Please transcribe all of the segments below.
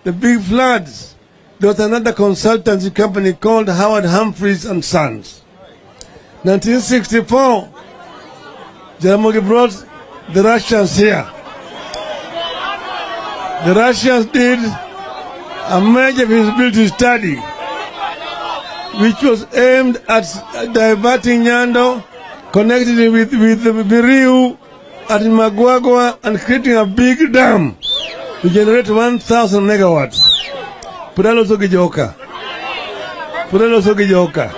the big floods, there was another consultancy company called Howard Humphreys and Sons. 1964, Jaramogi brought the Russians here. The Russians did a major feasibility study which was aimed at diverting Nyando, connecting it with Biriu at Magwagwa and creating a big dam to generate 1,000 megawatts. Puralo Sogijoka. Puralo Sogijoka.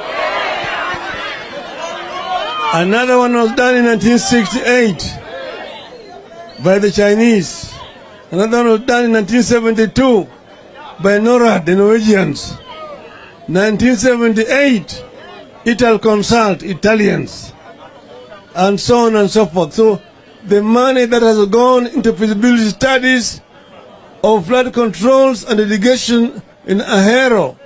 Another one was done in 1968 by the Chinese. Another one was done in 1972 by NORAD, the Norwegians. 1978, Ital Consult, Italians, and so on and so forth. So the money that has gone into feasibility studies of flood controls and irrigation in Ahera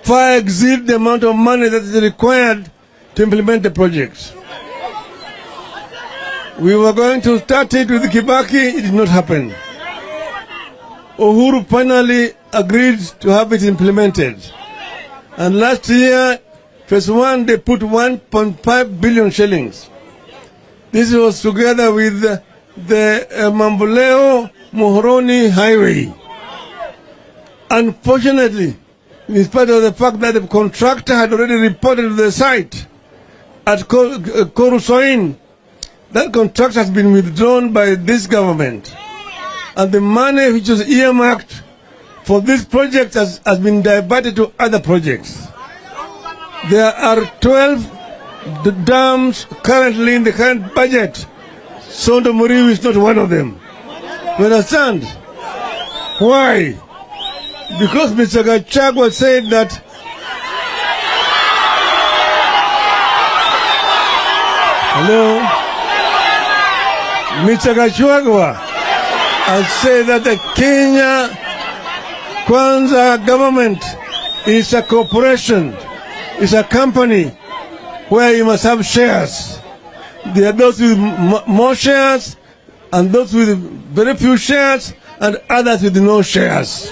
far exceed the amount of money that is required to implement the project. We were going to start it with Kibaki, it did not happen. Uhuru finally agreed to have it implemented. And last year, phase 1, they put 1.5 billion shillings. This was together with the Mamboleo-Muhoroni Highway. Unfortunately, in spite of the fact that the contractor had already reported to the site at Korusoin, that contract has been withdrawn by this government. And the money which was earmarked for this project has been diverted to other projects. There are 12 dams currently in the current budget. Sondo Muriu is not one of them. You understand? Why? Because Mr. Gachagua said that hello? Mr. Gachagua has said that the Kenya Kwanza government is a corporation, is a company where you must have shares. There are those with more shares and those with very few shares and others with no shares.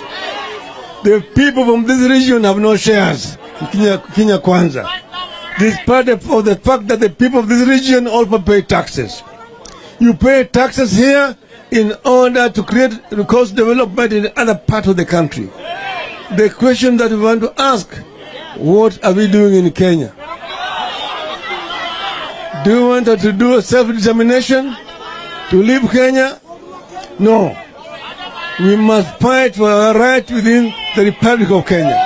The people from this region have no shares in Kenya Kwanza. Despite of the fact that the people of this region also pay taxes. You pay taxes here in order to create cost development in other parts of the country. The question that we want to ask, what are we doing in Kenya? Do you want to do a self-determination to leave Kenya? No. We must fight for our right within the Republic of Kenya.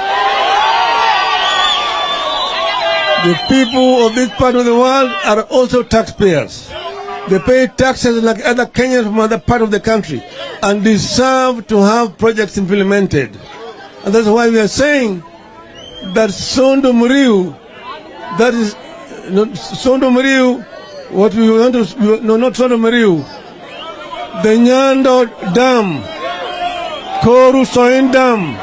The people of this part of the world are also taxpayers. They pay taxes like other Kenyans from other part of the country and deserve to have projects implemented. And that's why we are saying that Sondo Muriu, that is, Sondo Muriu, what we want to, no, not Sondo Muriu, the Nyando Dam, Koru Soin Dam,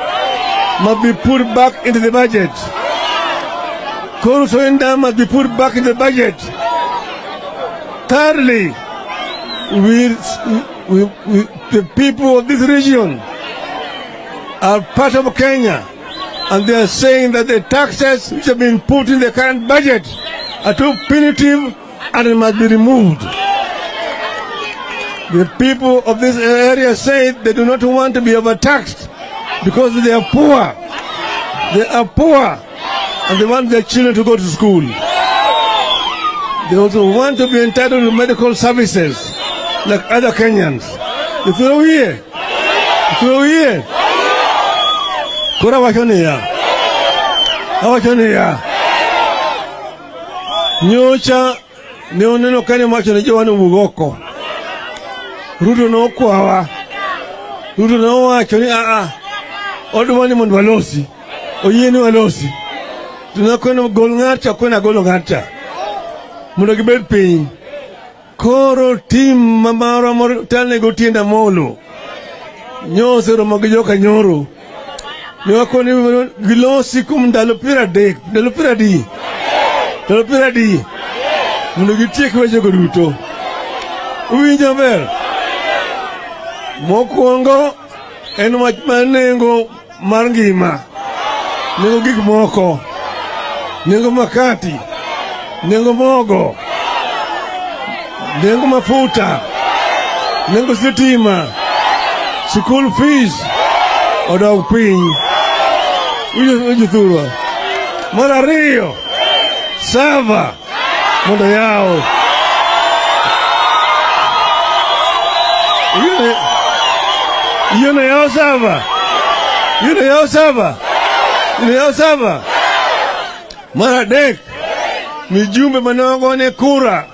must be put back into the budget. Koru Soin Dam must be put back in the budget. Thirdly, the people of this region are part of Kenya, and they are saying that the taxes which have been put in the current budget are too punitive and it must be removed. The people of this area say they do not want to be overtaxed because they are poor. They are poor and they want their children to go to school. They also want to be entitled to medical services like other Kenyans. You throw here. You throw here. Kura wachonia. Wachonia. Nyocha ni oneno kani macho na jwa no mugoko. Ruto no kwawa. Ruto no wacho ni odwani mondo walosi. Oyeni walosi. Tunakwenda gol ng'ata kwenda golo ng'ata. Mundo gibed piny. Koro tim mamaro tane go tienda molo. Nyose romo gi joka nyoro. Ni wakoni gilosi kum ndalo pira dek. Ndalo pira di. Ndalo pira di. Mundo gitiek weche go duto. Uwinjo ber. Mokwongo en wach mar nengo mar ngima, nengo gik moko, nengo makati, nengo mogo, nengo mafuta, nengo sitima, school fees odog piny. Ujo thurwa. Mar ariyo, sava mondo yaw. Yune yaw sava. Yune yaw sava. Yune yaw sava. Mar adek, mijumbe manogone kura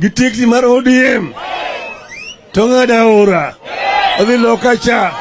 gi teksi mar ODM to ng'ado aora odhi loka cha